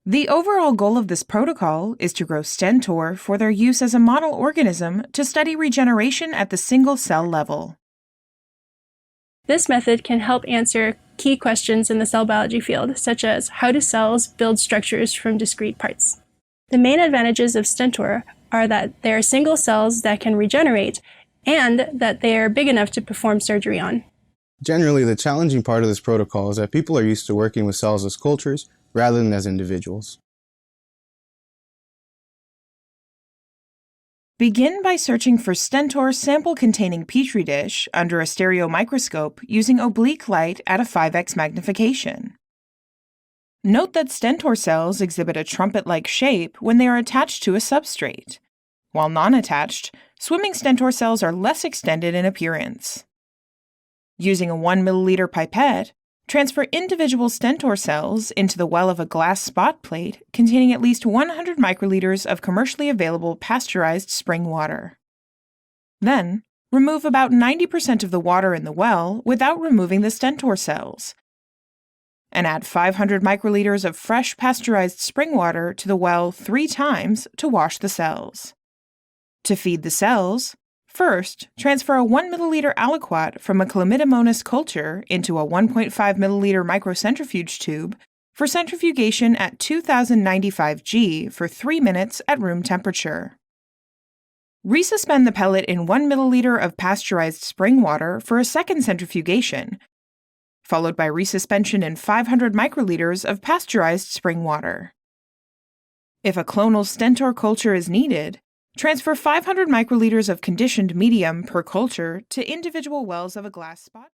The overall goal of this protocol is to grow Stentor for their use as a model organism to study regeneration at the single-cell level. This method can help answer key questions in the cell biology field, such as how do cells build structures from discrete parts? The main advantages of Stentor are that they are single cells that can regenerate and that they are big enough to perform surgery on. Generally, the challenging part of this protocol is that people are used to working with cells as cultures rather than as individuals. Begin by searching for Stentor sample-containing petri dish under a stereo microscope using oblique light at a 5x magnification. Note that Stentor cells exhibit a trumpet-like shape when they are attached to a substrate. While non-attached, swimming Stentor cells are less extended in appearance. Using a 1 milliliter pipette, transfer individual Stentor cells into the well of a glass spot plate containing at least 100 microliters of commercially available pasteurized spring water. Then, remove about 90% of the water in the well without removing the Stentor cells, and add 500 microliters of fresh pasteurized spring water to the well 3 times to wash the cells. To feed the cells, first, transfer a 1 milliliter aliquot from a chlamydomonas culture into a 1.5 milliliter microcentrifuge tube for centrifugation at 2095 G for 3 minutes at room temperature. Resuspend the pellet in 1 milliliter of pasteurized spring water for a second centrifugation, followed by resuspension in 500 microliters of pasteurized spring water. If a clonal Stentor culture is needed, transfer 500 microliters of conditioned medium per culture to individual wells of a glass spot.